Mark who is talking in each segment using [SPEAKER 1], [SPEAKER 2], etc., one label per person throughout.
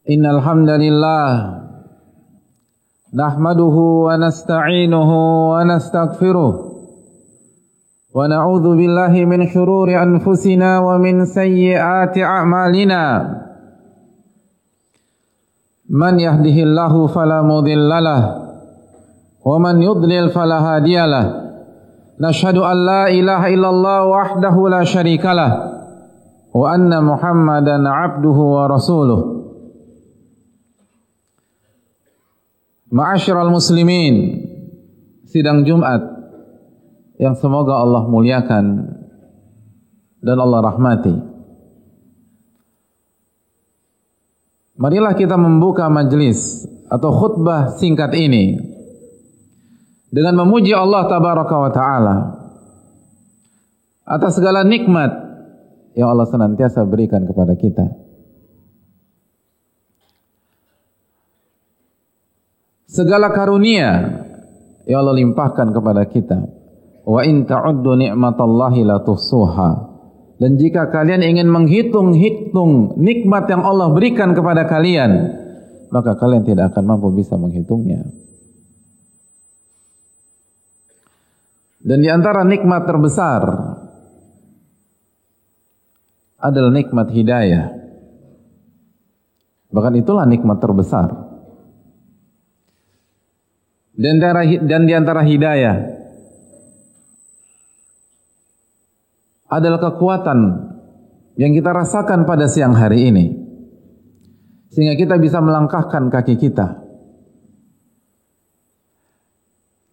[SPEAKER 1] Innal hamdalillah nahmaduhu wa nasta'inuhu wa nastaghfiruh wa na'udzu billahi min shururi anfusina wa min sayyiati a'malina. Man yahdihillahu fala mudhillalah wa man yudlil fala hadiyalah. Nashhadu an la ilaha illallah wahdahu la syarikalah wa anna Muhammadan 'abduhu wa rasuluh. Ma'asyiral muslimin, sidang Jumat yang semoga Allah muliakan dan Allah rahmati. Marilah kita membuka majelis atau khutbah singkat ini dengan memuji Allah tabaraka wa ta'ala atas segala nikmat yang Allah senantiasa berikan kepada kita. Segala karunia yang Allah limpahkan kepada kita. Wa in ta'uddu ni'matallahi la tuhsuha. Dan jika kalian ingin menghitung-hitung nikmat yang Allah berikan kepada kalian, maka kalian tidak akan mampu bisa menghitungnya. Dan di antara nikmat terbesar adalah nikmat hidayah. Bahkan itulah nikmat terbesar. Dan di antara hidayah adalah kekuatan yang kita rasakan pada siang hari ini, sehingga kita bisa melangkahkan kaki kita.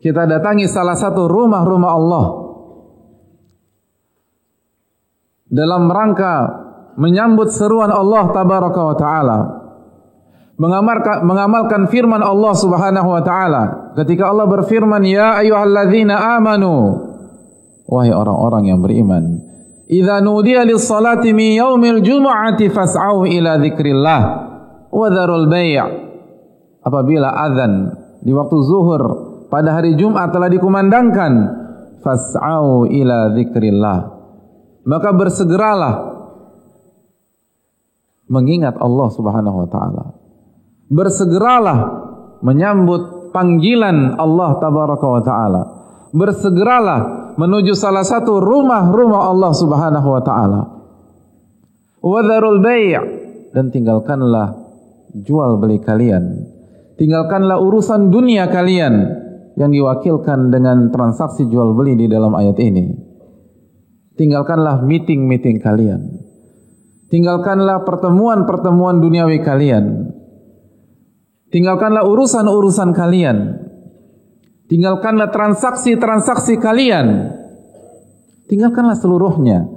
[SPEAKER 1] Kita datangi salah satu rumah-rumah Allah dalam rangka menyambut seruan Allah tabaraka wa ta'ala, mengamalkan firman Allah subhanahu wa ta'ala ketika Allah berfirman, ya ayyuhalladzina amanu, wahai orang-orang yang beriman, idza nudiya lis-salati min yaumil jumu'ati fas'au ila dzikrillah wa dzarul bai'. Apabila azan di waktu zuhur pada hari Jumat telah dikumandangkan, fas'au ila dzikrillah, maka bersegeralah mengingat Allah subhanahu wa ta'ala, bersegeralah menyambut panggilan Allah tabaraka wa ta'ala, bersegeralah menuju salah satu rumah-rumah Allah subhanahu wa ta'ala. Wa dzarul bai', dan tinggalkanlah jual beli kalian, tinggalkanlah urusan dunia kalian yang diwakilkan dengan transaksi jual beli di dalam ayat ini. Tinggalkanlah meeting-meeting kalian, tinggalkanlah pertemuan-pertemuan duniawi kalian, tinggalkanlah urusan-urusan kalian, tinggalkanlah transaksi-transaksi kalian, tinggalkanlah seluruhnya.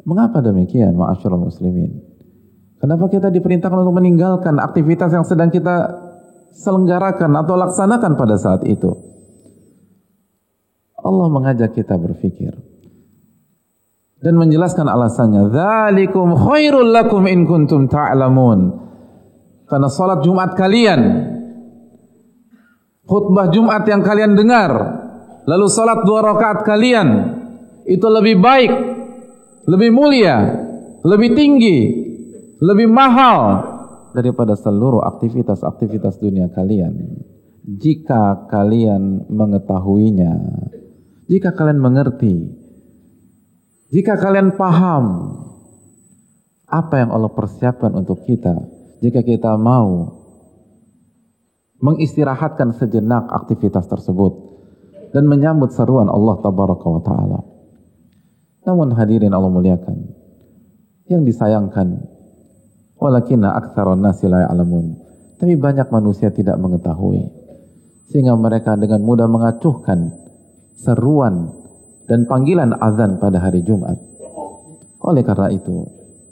[SPEAKER 1] Mengapa demikian, ma'asyiral muslimin? Kenapa kita diperintahkan untuk meninggalkan aktivitas yang sedang kita selenggarakan atau laksanakan pada saat itu? Allah mengajak kita berpikir dan menjelaskan alasannya. Dzalikum khairul lakum in kuntum ta'lamun. Karena salat Jumat kalian, khutbah Jumat yang kalian dengar, lalu salat 2 rakaat kalian, itu lebih baik, lebih mulia, lebih tinggi, lebih mahal daripada seluruh aktivitas-aktivitas dunia kalian. Jika kalian mengetahuinya, jika kalian mengerti, jika kalian paham apa yang Allah persiapkan untuk kita, jika kita mau mengistirahatkan sejenak aktivitas tersebut dan menyambut seruan Allah tabaraka wa ta'ala. Namun hadirin Allah muliakan, yang disayangkan, walakinna aktsaron nasi la ya'lamun, tapi banyak manusia tidak mengetahui, sehingga mereka dengan mudah mengacuhkan seruan dan panggilan azan pada hari Jumat. Oleh karena itu,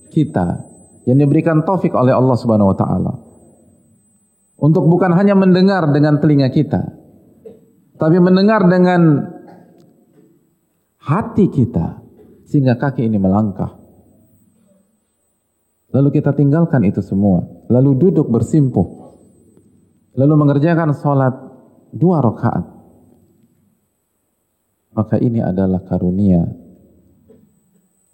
[SPEAKER 1] kita yang diberikan taufik oleh Allah subhanahu wa ta'ala untuk bukan hanya mendengar dengan telinga kita, tapi mendengar dengan hati kita, sehingga kaki ini melangkah. Lalu kita tinggalkan itu semua, lalu duduk bersimpuh, lalu mengerjakan sholat 2 rakaat. Maka ini adalah karunia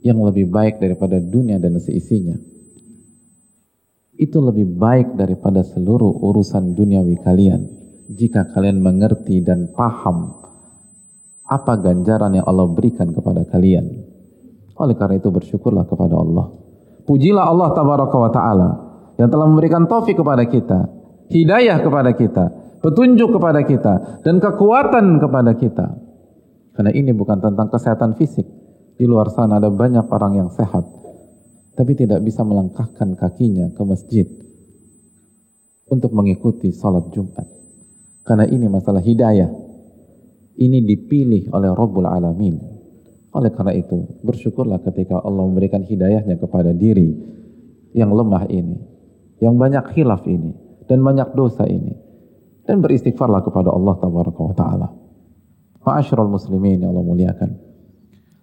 [SPEAKER 1] yang lebih baik daripada dunia dan seisinya. itu lebih baik daripada seluruh urusan duniawi kalian jika kalian mengerti dan paham apa ganjaran yang Allah berikan kepada kalian. Oleh karena itu bersyukurlah kepada Allah. Pujilah Allah tabaraka wa ta'ala yang telah memberikan taufik kepada kita, hidayah kepada kita, petunjuk kepada kita, dan kekuatan kepada kita. Karena ini bukan tentang kesehatan fisik. Di luar sana ada banyak orang yang sehat, tapi tidak bisa melangkahkan kakinya ke masjid untuk mengikuti salat Jumat. Karena ini masalah hidayah. Ini dipilih oleh Rabbul Alamin. Oleh karena itu, bersyukurlah ketika Allah memberikan hidayahnya kepada diri yang lemah ini, yang banyak khilaf ini, dan banyak dosa ini. Dan beristighfarlah kepada Allah tabaraka wa ta'ala. Ma'asyiral muslimin yang Allah muliakan.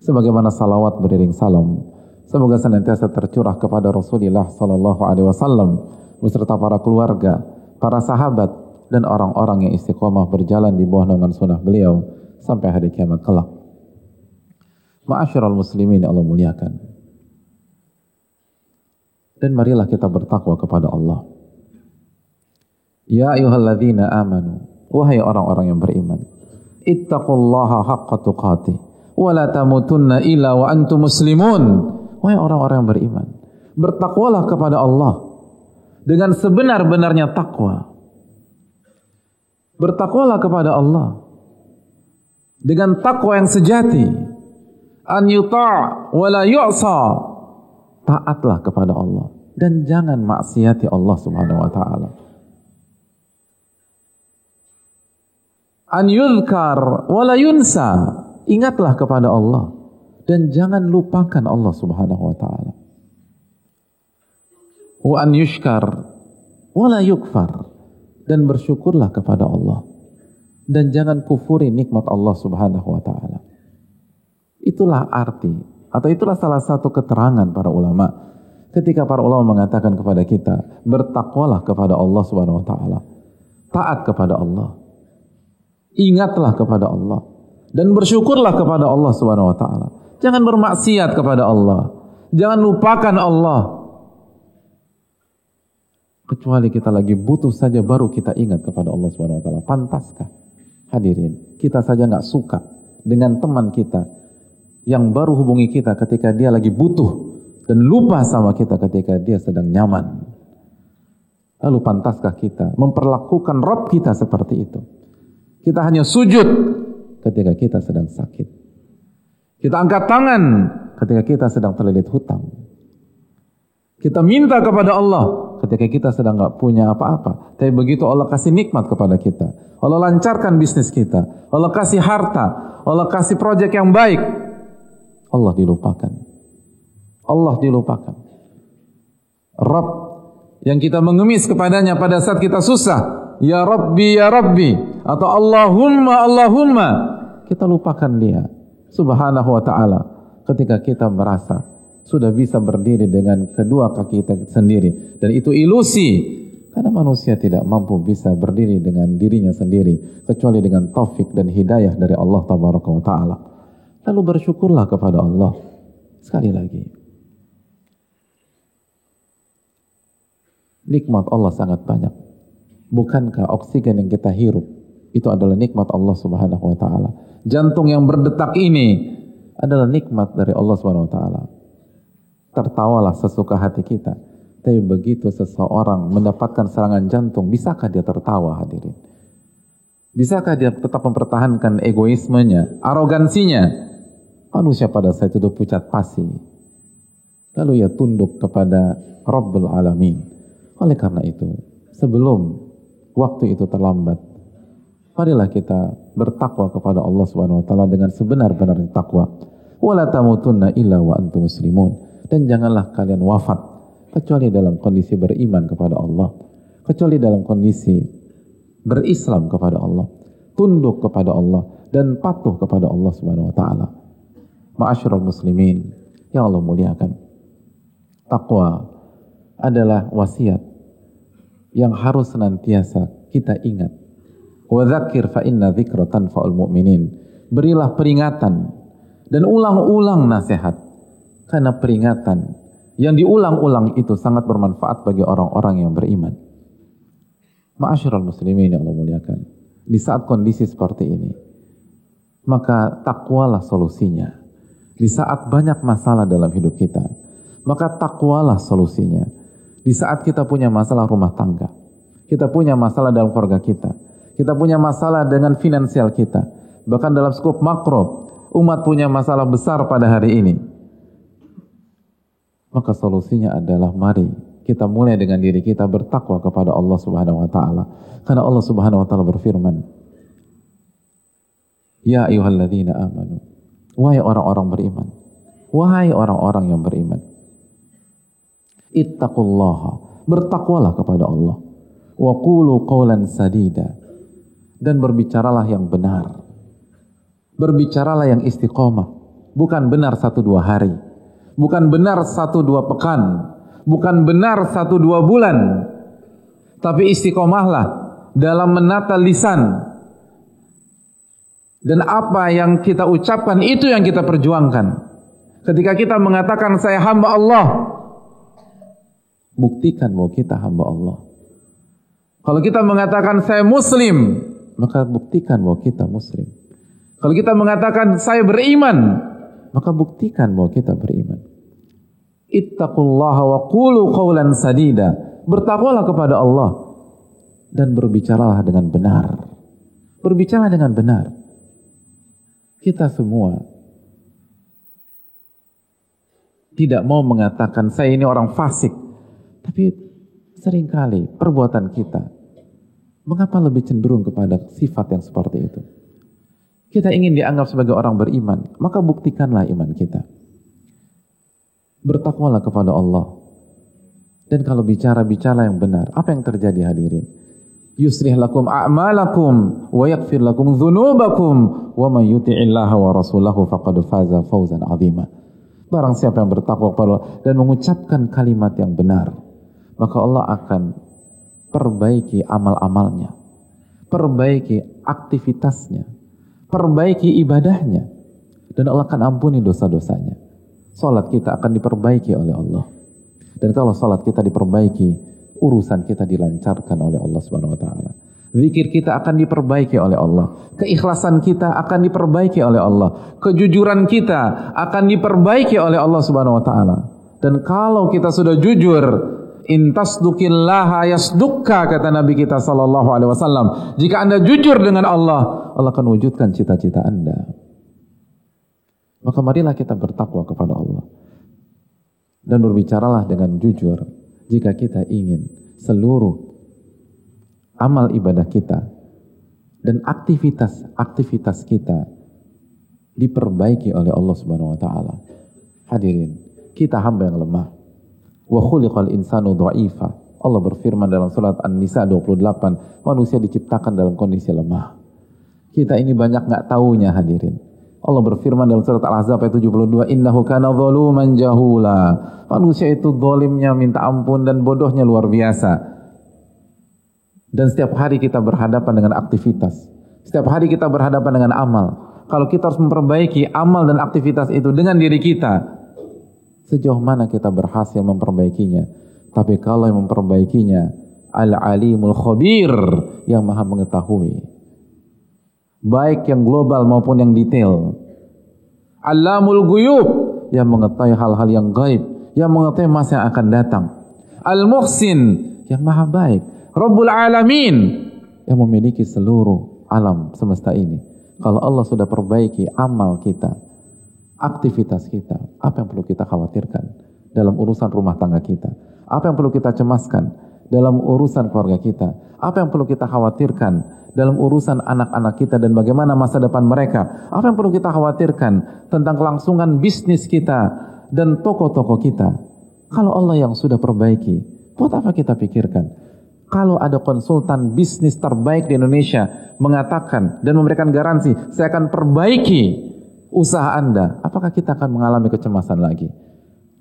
[SPEAKER 1] Sebagaimana salawat beriring salam, semoga senantiasa tercurah kepada Rasulullah sallallahu alaihi wasallam beserta para keluarga, para sahabat, dan orang-orang yang istiqomah berjalan di bawah naungan sunnah beliau sampai hari kiamat kelak. Ma'asyiral muslimin yang Allah muliakan. Dan marilah kita bertakwa kepada Allah. Ya ayyuhalladzina amanu, wahai orang-orang yang beriman, ittaqullaha haqqa tuqatih wa la tamutunna illa wa antum muslimun. Wahai orang-orang yang beriman, bertakwalah kepada Allah dengan sebenar-benarnya takwa. Bertakwalah kepada Allah dengan takwa yang sejati. An yuta' wa la yu'sa. Taatlah kepada Allah dan jangan maksiati Allah Subhanahu wa taala. An yuzkar wa la yunsa. Ingatlah kepada Allah dan jangan lupakan Allah Subhanahu wa taala. Wa an yushkar wa la yukfar. Dan bersyukurlah kepada Allah dan jangan kufuri nikmat Allah Subhanahu wa taala. Itulah arti atau itulah salah satu keterangan para ulama ketika para ulama mengatakan kepada kita, bertakwalah kepada Allah Subhanahu wa taala, taat kepada Allah, ingatlah kepada Allah, dan bersyukurlah kepada Allah Subhanahu wa taala. Jangan bermaksiat kepada Allah, jangan lupakan Allah. Kecuali kita lagi butuh saja baru kita ingat kepada Allah Subhanahu wa taala. Pantaskah? Hadirin, kita saja nggak suka dengan teman kita yang baru hubungi kita ketika dia lagi butuh dan lupa sama kita ketika dia sedang nyaman. Lalu pantaskah kita memperlakukan Rabb kita seperti itu? Kita hanya sujud ketika kita sedang sakit. Kita angkat tangan ketika kita sedang terlilit hutang. Kita minta kepada Allah ketika kita sedang nggak punya apa-apa. Tapi begitu Allah kasih nikmat kepada kita, Allah lancarkan bisnis kita, Allah kasih harta, Allah kasih proyek yang baik, Allah dilupakan. Allah dilupakan. Rabb yang kita mengemis kepadanya pada saat kita susah, ya Rabbi, atau Allahumma, Allahumma, kita lupakan dia Subhanahu wa ta'ala ketika kita merasa sudah bisa berdiri dengan kedua kaki kita sendiri. Dan itu ilusi, karena manusia tidak mampu bisa berdiri dengan dirinya sendiri kecuali dengan taufik dan hidayah dari Allah tabaraka wa ta'ala. Lalu bersyukurlah kepada Allah. Sekali lagi, nikmat Allah sangat banyak. Bukankah oksigen yang kita hirup itu adalah nikmat Allah Subhanahu wa ta'ala? Jantung yang berdetak ini adalah nikmat dari Allah Subhanahu wa ta'ala. Tertawalah sesuka hati kita. Tapi begitu seseorang mendapatkan serangan jantung, bisakah dia tertawa, hadirin? Bisakah dia tetap mempertahankan egoismenya, arogansinya? Manusia pada saat itu pucat pasi. Lalu ia tunduk kepada Rabbul Alamin. Oleh karena itu, sebelum waktu itu terlambat, marilah kita bertakwa kepada Allah Subhanahu wa taala dengan sebenar-benarnya takwa. Wala tamutunna illa wa antum muslimun. Dan janganlah kalian wafat kecuali dalam kondisi beriman kepada Allah, kecuali dalam kondisi berislam kepada Allah, tunduk kepada Allah, dan patuh kepada Allah Subhanahu wa taala. Ma'asyiral muslimin yang Allah muliakan, takwa adalah wasiat yang harus senantiasa kita ingat. Wa dzakir fa inna dzikra tanfa'ul mu'minin. Berilah peringatan dan ulang-ulang nasihat, karena peringatan yang diulang-ulang itu sangat bermanfaat bagi orang-orang yang beriman. Ma'asyiral muslimin yang Allah muliakan, di saat kondisi seperti ini, maka takwalah solusinya. Di saat banyak masalah dalam hidup kita, maka takwalah solusinya. Di saat kita punya masalah rumah tangga, kita punya masalah dalam keluarga kita punya masalah dengan finansial kita, bahkan dalam skop makro, umat punya masalah besar pada hari ini, maka solusinya adalah mari kita mulai dengan diri kita bertakwa kepada Allah Subhanahu wa taala. Karena Allah Subhanahu wa taala berfirman, ya ayyuhalladzina amanu, wahai orang-orang beriman, wahai orang-orang yang beriman, ittaqullaha, bertakwalah kepada Allah, wa qulu qawlan sadida, dan berbicaralah yang benar, berbicaralah yang istiqomah, bukan benar 1-2 hari, bukan benar 1-2 pekan, bukan benar 1-2 bulan, tapi istiqomahlah dalam menata lisan. Dan apa yang kita ucapkan itu yang kita perjuangkan. Ketika kita mengatakan saya hamba Allah, buktikan bahwa kita hamba Allah. Kalau kita mengatakan saya muslim, maka buktikan bahwa kita muslim. Kalau kita mengatakan saya beriman, maka buktikan bahwa kita beriman. Ittaqullaha wa qulu qawlan sadida, bertakwalah kepada Allah dan berbicaralah dengan benar. Berbicara dengan benar. Kita semua tidak mau mengatakan saya ini orang fasik, tapi seringkali perbuatan kita mengapa lebih cenderung kepada sifat yang seperti itu? Kita ingin dianggap sebagai orang beriman, maka buktikanlah iman kita. Bertakwalah kepada Allah. Dan kalau bicara yang benar, apa yang terjadi hadirin? Yuslih lakum a'malakum wa yaghfir lakum dzunubakum wa may yuti'illaha wa rasulahu faqad faza fawzan 'azima. Barang siapa yang bertakwa kepada Allah dan mengucapkan kalimat yang benar, maka Allah akan perbaiki amal-amalnya, perbaiki aktivitasnya, perbaiki ibadahnya, dan Allah akan ampuni dosa-dosanya. Salat kita akan diperbaiki oleh Allah. Dan kalau salat kita diperbaiki, urusan kita dilancarkan oleh Allah Subhanahu wa taala. Zikir kita akan diperbaiki oleh Allah. Keikhlasan kita akan diperbaiki oleh Allah. Kejujuran kita akan diperbaiki oleh Allah Subhanahu wa taala. Dan kalau kita sudah jujur, in tasduqillaha yasdukka, kata Nabi kita sallallahu alaihi wasallam. Jika Anda jujur dengan Allah, Allah akan wujudkan cita-cita Anda. Maka marilah kita bertakwa kepada Allah. Dan berbicaralah dengan jujur jika kita ingin seluruh amal ibadah kita dan aktivitas kita diperbaiki oleh Allah Subhanahu wa taala. Hadirin, kita hamba yang lemah. Wa khuliqal insanu dha'ifa. Allah berfirman dalam surat An-Nisa 28, manusia diciptakan dalam kondisi lemah. Kita ini banyak enggak taunya hadirin. Allah berfirman dalam surat Al-Ahzab ayat 72, innahu kana zaluman jahula. Manusia itu zalimnya minta ampun dan bodohnya luar biasa. Dan setiap hari kita berhadapan dengan aktivitas. Setiap hari kita berhadapan dengan amal. Kalau kita harus memperbaiki amal dan aktivitas itu dengan diri kita, sejauh mana kita berhasil memperbaikinya. Tapi kalau yang memperbaikinya Al-Alimul Khabir, yang maha mengetahui, baik yang global maupun yang detail. Allamul Ghuyub, yang mengetahui hal-hal yang gaib, yang mengetahui masa yang akan datang. Al-Muhsin, yang maha baik. Rabbul Alamin, yang memiliki seluruh alam semesta ini. Kalau Allah sudah perbaiki amal kita, aktivitas kita, apa yang perlu kita khawatirkan dalam urusan rumah tangga kita? Apa yang perlu kita cemaskan dalam urusan keluarga kita? Apa yang perlu kita khawatirkan dalam urusan anak-anak kita dan bagaimana masa depan mereka? Apa yang perlu kita khawatirkan tentang kelangsungan bisnis kita dan toko-toko kita? Kalau Allah yang sudah perbaiki, buat apa kita pikirkan? Kalau ada konsultan bisnis terbaik di Indonesia mengatakan dan memberikan garansi, saya akan perbaiki usaha Anda, apakah kita akan mengalami kecemasan lagi?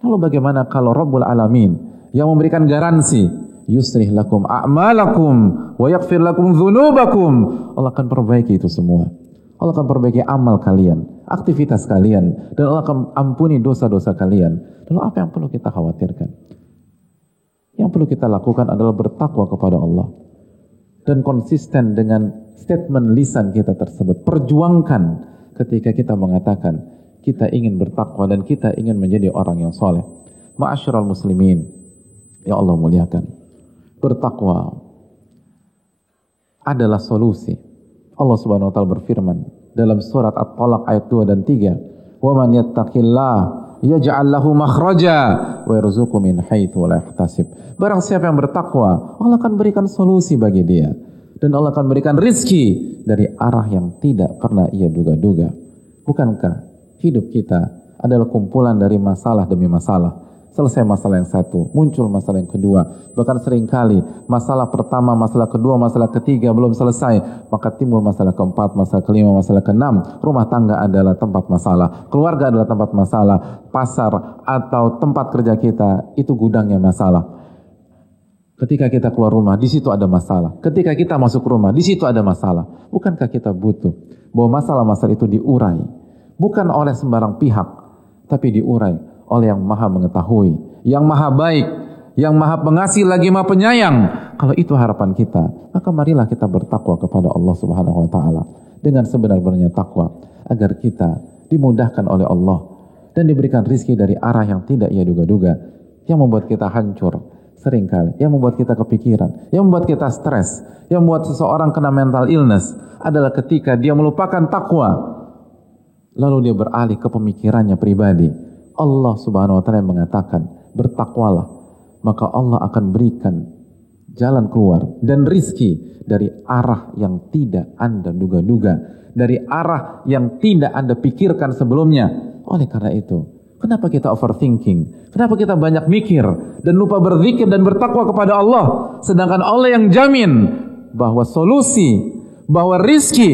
[SPEAKER 1] Lalu bagaimana kalau Rabbul Alamin yang memberikan garansi, yuslih lakum a'malakum wa yaghfir lakum dzunubakum, Allah akan perbaiki itu semua. Allah akan perbaiki amal kalian, aktivitas kalian, dan Allah akan ampuni dosa-dosa kalian. Lalu apa yang perlu kita khawatirkan? Yang perlu kita lakukan adalah bertakwa kepada Allah dan konsisten dengan statement lisan kita tersebut. Perjuangkan ketika kita mengatakan kita ingin bertakwa dan kita ingin menjadi orang yang soleh. Ma'asyiral muslimin, ya Allah muliakan, bertakwa adalah solusi. Allah Subhanahu wa taala berfirman dalam surat At-Talaq ayat 2 dan 3, "Wa man yattaqillah yaj'al lahu makhraja wa yarzuqhu min haitsu la yahtasib." Barang siapa yang bertakwa, Allah akan berikan solusi bagi dia dan Allah akan berikan rizki dari arah yang tidak pernah ia duga-duga. Bukankah hidup kita adalah kumpulan dari masalah demi masalah? Selesai masalah yang satu, muncul masalah yang kedua. Bahkan seringkali masalah pertama, masalah kedua, masalah ketiga belum selesai, maka timbul masalah keempat, masalah kelima, masalah keenam. Rumah tangga adalah tempat masalah, keluarga adalah tempat masalah, pasar atau tempat kerja kita itu gudangnya masalah. Ketika kita keluar rumah, di situ ada masalah. Ketika kita masuk rumah, di situ ada masalah. Bukankah kita butuh bahwa masalah-masalah itu diurai, bukan oleh sembarang pihak, tapi diurai oleh yang maha mengetahui, yang maha baik, yang maha pengasih lagi maha penyayang. Kalau itu harapan kita, maka marilah kita bertakwa kepada Allah Subhanahu wa taala dengan sebenar-benarnya takwa, agar kita dimudahkan oleh Allah dan diberikan rizki dari arah yang tidak ia duga-duga, yang membuat kita hancur seringkali, yang membuat kita kepikiran, yang membuat kita stres, yang membuat seseorang kena mental illness adalah ketika dia melupakan takwa, lalu dia beralih ke pemikirannya pribadi. Allah Subhanahu wa taala mengatakan, bertakwalah, maka Allah akan berikan jalan keluar dan rizki dari arah yang tidak Anda duga-duga, dari arah yang tidak Anda pikirkan sebelumnya. Oleh karena itu, kenapa kita overthinking? Kenapa kita banyak mikir dan lupa berzikir dan bertakwa kepada Allah, sedangkan Allah yang jamin bahwa solusi, bahwa rizki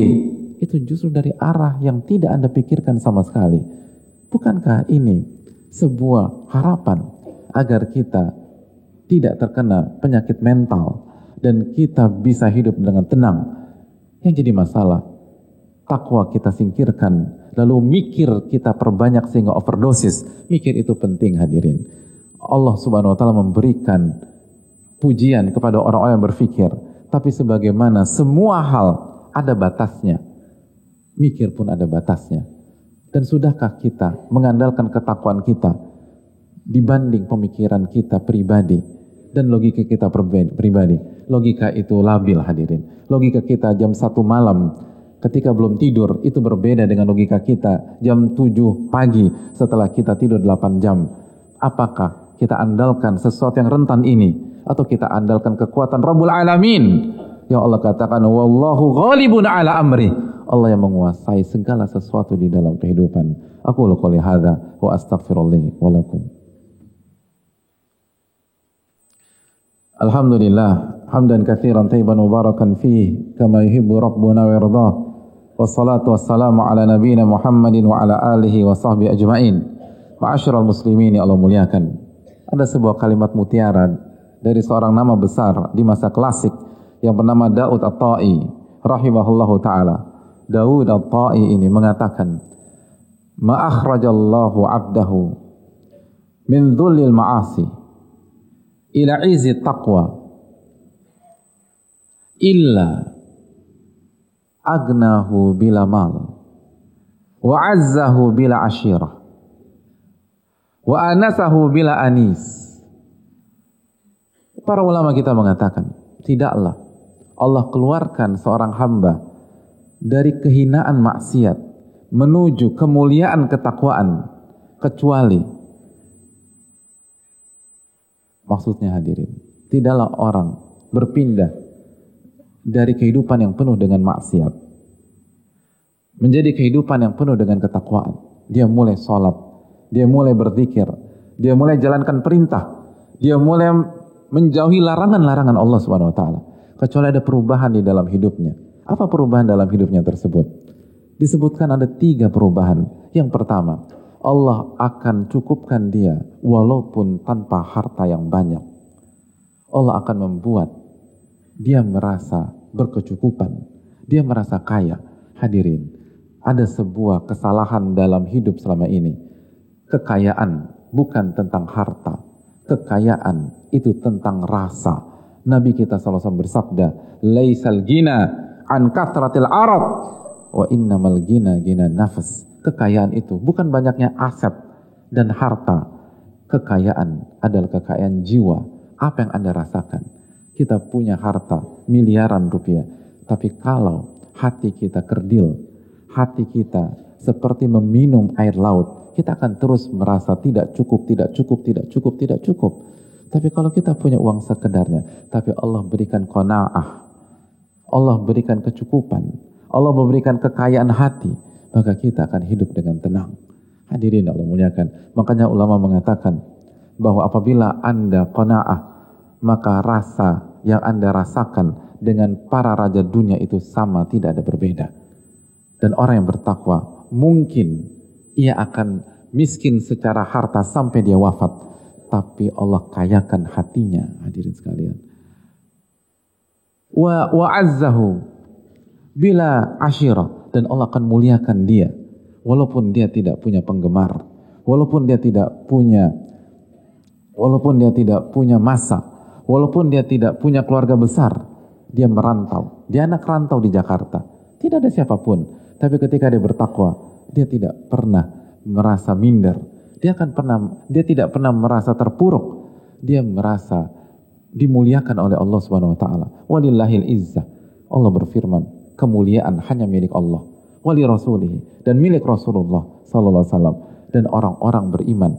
[SPEAKER 1] itu justru dari arah yang tidak Anda pikirkan sama sekali. Bukankah ini sebuah harapan agar kita tidak terkena penyakit mental dan kita bisa hidup dengan tenang? Yang jadi masalah, takwa kita singkirkan, lalu mikir kita perbanyak sehingga overdosis. Mikir itu penting, hadirin. Allah Subhanahu wa taala memberikan pujian kepada orang-orang yang berfikir, tapi sebagaimana semua hal ada batasnya, mikir pun ada batasnya. Dan sudahkah kita mengandalkan ketakwaan kita dibanding pemikiran kita pribadi dan logika kita pribadi? Logika itu labil, hadirin. Logika kita jam 1 malam ketika belum tidur itu berbeda dengan logika kita jam 7 pagi setelah kita tidur 8 jam. Apakah kita andalkan sesuatu yang rentan ini atau kita andalkan kekuatan Rabbul Alamin? Ya Allah katakan, wallahu ghalibun ala amri. Allah yang menguasai segala sesuatu di dalam kehidupan. Aku qouli hadza wa astaghfirullah wa lakum. Alhamdulillah hamdan katsiran thayyiban mubarakan fihi kama yuhibbu rabbuna wa yardah. Wassalatu wassalamu ala nabiyyina Muhammadin wa ala alihi wa sahbihi ajmain. Ma'asyiral muslimin yang Allah muliakan. Ada sebuah kalimat mutiara dari seorang nama besar di masa klasik yang bernama Daud At-Ta'i rahimahullahu taala. Daud At-Ta'i ini mengatakan, "Ma akhrajallahu 'abdahu min dhullil ma'asi ila 'izzi taqwa illa agnahu bila mal wa 'azzahu bila ashirah wa anasahu bila anis." Para ulama kita mengatakan, tidaklah Allah keluarkan seorang hamba dari kehinaan maksiat menuju kemuliaan ketakwaan kecuali, maksudnya hadirin, tidaklah orang berpindah dari kehidupan yang penuh dengan maksiat menjadi kehidupan yang penuh dengan ketakwaan. Dia mulai sholat, dia mulai berzikir, dia mulai jalankan perintah, dia mulai menjauhi larangan-larangan Allah Subhanahu wa taala, kecuali ada perubahan di dalam hidupnya. Apa perubahan dalam hidupnya tersebut? Disebutkan ada 3 perubahan. Yang pertama, Allah akan cukupkan dia walaupun tanpa harta yang banyak. Allah akan membuat dia merasa berkecukupan, dia merasa kaya. Hadirin, ada sebuah kesalahan dalam hidup selama ini. Kekayaan bukan tentang harta. Kekayaan itu tentang rasa. Nabi kita SAW bersabda, "Laisal gina an kathratil arad, wa innamal gina gina nafas." Kekayaan itu bukan banyaknya aset dan harta. Kekayaan adalah kekayaan jiwa. Apa yang Anda rasakan? Kita punya harta miliaran rupiah, tapi kalau hati kita kerdil, hati kita seperti meminum air laut, kita akan terus merasa tidak cukup, tidak cukup, tidak cukup, tidak cukup. Tapi kalau kita punya uang sekedarnya, tapi Allah berikan qanaah, Allah berikan kecukupan, Allah memberikan kekayaan hati, maka kita akan hidup dengan tenang. Hadirin Allah muliakan. Makanya ulama mengatakan bahwa apabila Anda qanaah, maka rasa yang Anda rasakan dengan para raja dunia itu sama, tidak ada berbeda. Dan orang yang bertakwa, mungkin ia akan miskin secara harta sampai dia wafat, tapi Allah kayakan hatinya, hadirin sekalian. Wa azzahu bila asyirah, dan Allah akan muliakan dia walaupun dia tidak punya penggemar, walaupun dia tidak punya masa, walaupun dia tidak punya keluarga besar. Dia merantau, dia anak rantau di Jakarta, tidak ada siapapun, tapi ketika dia bertakwa, dia tidak pernah merasa minder, dia tidak pernah merasa terpuruk, dia merasa dimuliakan oleh Allah Subhanahu wa taala. Walillahil izzah. Allah berfirman, kemuliaan hanya milik Allah, wali rasulih, dan milik Rasulullah sallallahu alaihi wasallam, dan orang-orang beriman.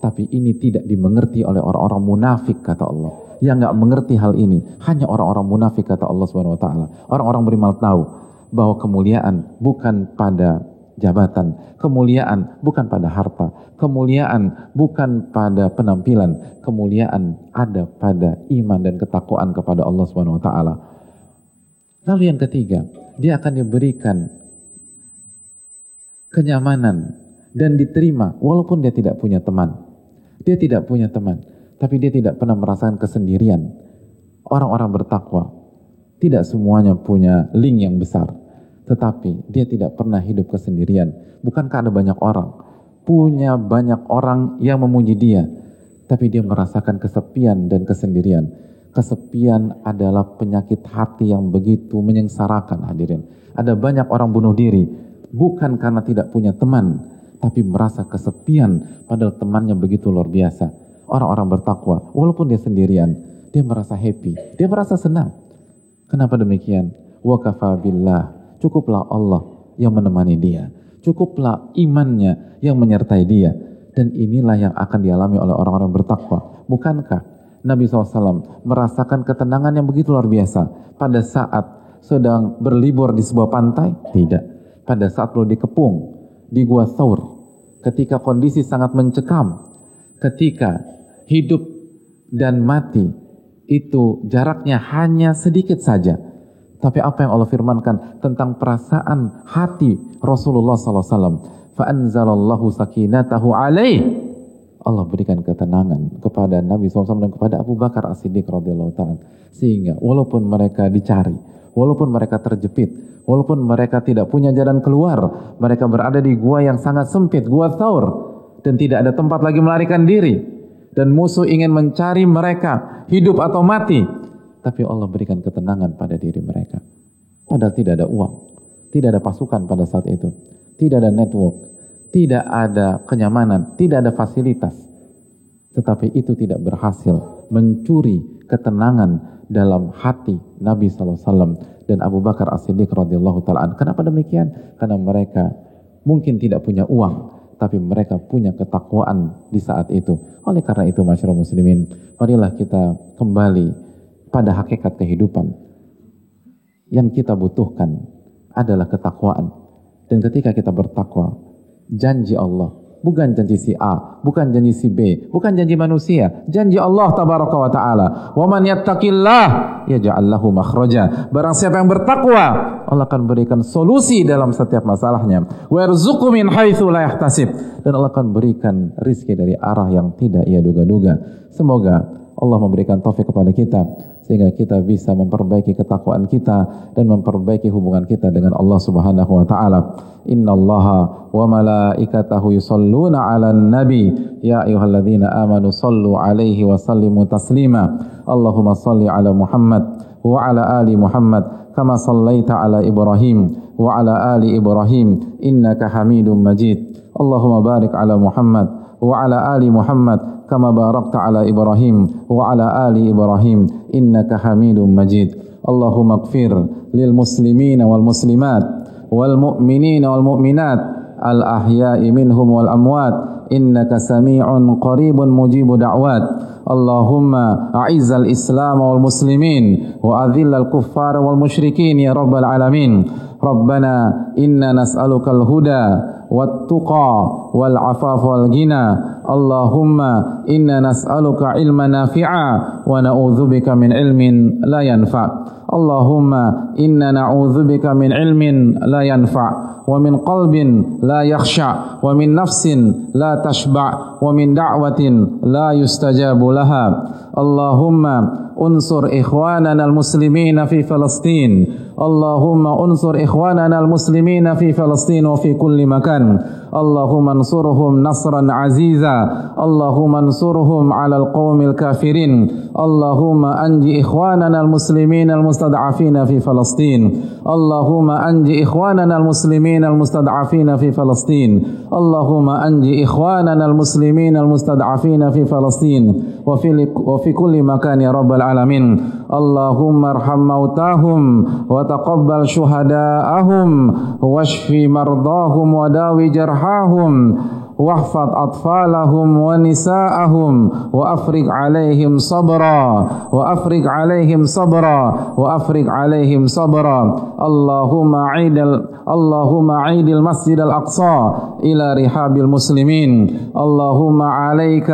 [SPEAKER 1] Tapi ini tidak dimengerti oleh orang-orang munafik, kata Allah. Yang nggak mengerti hal ini hanya orang-orang munafik, kata Allah Subhanahu wa taala. Orang-orang beriman tahu bahwa kemuliaan bukan pada jabatan, kemuliaan bukan pada harta, kemuliaan bukan pada penampilan, kemuliaan ada pada iman dan ketakwaan kepada Allah Subhanahu wa taala. Lalu yang ketiga, dia akan diberikan kenyamanan dan diterima walaupun dia tidak punya teman. Dia tidak punya teman, tapi dia tidak pernah merasakan kesendirian. Orang-orang bertakwa tidak semuanya punya link yang besar, tetapi dia tidak pernah hidup kesendirian. Bukankah ada banyak orang punya banyak orang yang memuji dia, tapi dia merasakan kesepian dan kesendirian. Kesepian adalah penyakit hati yang begitu menyengsarakan, hadirin. Ada banyak orang bunuh diri bukan karena tidak punya teman, tapi merasa kesepian padahal temannya begitu luar biasa. Orang-orang bertakwa walaupun dia sendirian, dia merasa happy, dia merasa senang. Kenapa demikian? Wa kafa billah, cukuplah Allah yang menemani dia, cukuplah imannya yang menyertai dia. Dan inilah yang akan dialami oleh orang-orang bertakwa. Bukankah Nabi SAW merasakan ketenangan yang begitu luar biasa pada saat sedang berlibur di sebuah pantai? Tidak. Pada saat beliau dikepung di Gua Thaur, ketika kondisi sangat mencekam, ketika hidup dan mati itu jaraknya hanya sedikit saja. Tapi apa yang Allah firmankan tentang perasaan hati Rasulullah SAW? Fa'anzalallahu sakinatahu alaih. Allah berikan ketenangan kepada Nabi SAW dan kepada Abu Bakar As-Siddiq radhiyallahu ta'ala. Sehingga walaupun mereka dicari, walaupun mereka terjepit, walaupun mereka tidak punya jalan keluar, mereka berada di gua yang sangat sempit, Gua Thaur, dan tidak ada tempat lagi melarikan diri, dan musuh ingin mencari mereka hidup atau mati, tapi Allah berikan ketenangan pada diri mereka. Padahal tidak ada uang, tidak ada pasukan pada saat itu, tidak ada network, tidak ada kenyamanan, tidak ada fasilitas, tetapi itu tidak berhasil mencuri ketenangan dalam hati Nabi SAW dan Abu Bakar As-Siddiq radhiyallahu ta'ala. Kenapa demikian? Karena mereka mungkin tidak punya uang, tapi mereka punya ketakwaan di saat itu. Oleh karena itu, masyarakat muslimin, marilah kita kembali pada hakikat kehidupan. Yang kita butuhkan adalah ketakwaan. Dan ketika kita bertakwa, janji Allah, bukan janji si A, bukan janji si B, bukan janji manusia, janji Allah tabaraka wa ta'ala. Wa man yattaqillah yaj'al lahu makhraja. Barang siapa yang bertakwa, Allah akan berikan solusi dalam setiap masalahnya. Wa yarzuqhu min haitsu la yahtasib. Dan Allah akan berikan rizki dari arah yang tidak ia duga-duga. Semoga Allah memberikan taufik kepada kita sehingga kita bisa memperbaiki ketakwaan kita dan memperbaiki hubungan kita dengan Allah Subhanahu wa taala. Innallaha wa malaikatahu yusholluna 'alan nabi ya ayyuhalladzina amanu shallu 'alaihi wa sallimu taslima. Allahumma shalli 'ala Muhammad wa 'ala ali Muhammad kama shallaita 'ala Ibrahim wa 'ala ali Ibrahim innaka Hamidum Majid. Allahumma barik 'ala Muhammad wa 'ala ali Muhammad kama barakta 'ala Ibrahim wa 'ala ali Ibrahim innaka Hamidum Majid. Allahumma ighfir lil muslimina wal muslimat wal mu'minina wal mu'minat al ahya'i minhum wal amwat innaka sami'un qaribun mujibu da'wat. Allahumma a'izzal islam wal muslimin wa adhillal kuffara wal musyrikin ya rabbal alamin. Rabbana inna nas'alukal huda والتقى والعفاف والغنى اللهم إنا نسألك علما نافعا ونعوذ بك من علم لا ينفع اللهم إنا نعوذ بك من علم لا ينفع ومن قلب لا يخشع ومن نفس لا تشبع ومن دعوة لا يستجاب لها اللهم انصر إخواننا المسلمين في فلسطين اللهم انصر إخواننا المسلمين في فلسطين وفي كل مكان اللهم انصرهم نصرا عزيزا اللهم انصرهم على القوم الكافرين اللهم أنج إخواننا المسلمين المستضعفين في فلسطين اللهم أنج إخواننا المسلمين المستضعفين في فلسطين اللهم أنج إخواننا المسلمين المستضعفين في فلسطين وفي كل مكان يا رب العالمين اللهم ارحم موتاهم وتقبل شهداءهم واشف مرضاهم وداوي جرحاهم واحفظ أطفالهم ونساءهم وأفرج عليهم صبرا وأفرج عليهم صبرا وأفرج عليهم صبرا اللهم عيد المسجد الأقصى إلى رحاب المسلمين اللهم عليك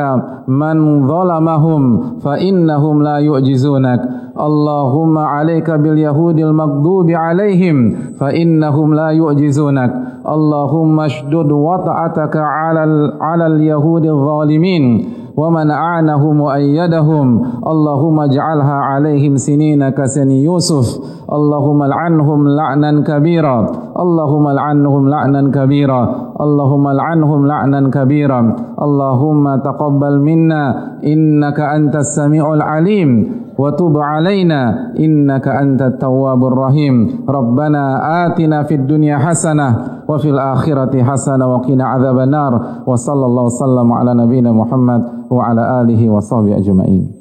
[SPEAKER 1] من ظلمهم فإنهم لا يعجزونك اللهم عليك باليهود المغضوب عليهم فإنهم لا يعجزونك اللهم اشدد وطأتك على اليهود الظالمين ومن أعنهم وأيدهم اللهم اجعلها عليهم سنين كسن يوسف اللهم لعنهم لعنا كبيرا اللهم لعنهم لعنا كبيرا اللهم لعنهم لعنا كبيرا اللهم تقبل منا إنك أنت السميع العليم وتب علينا إنك أنت التواب الرحيم ربنا آتنا في الدنيا حسنة وفي الآخرة حسنة وقنا عذاب النار وصلى الله وسلم على نبينا محمد وعلى آله وصحبه أجمعين.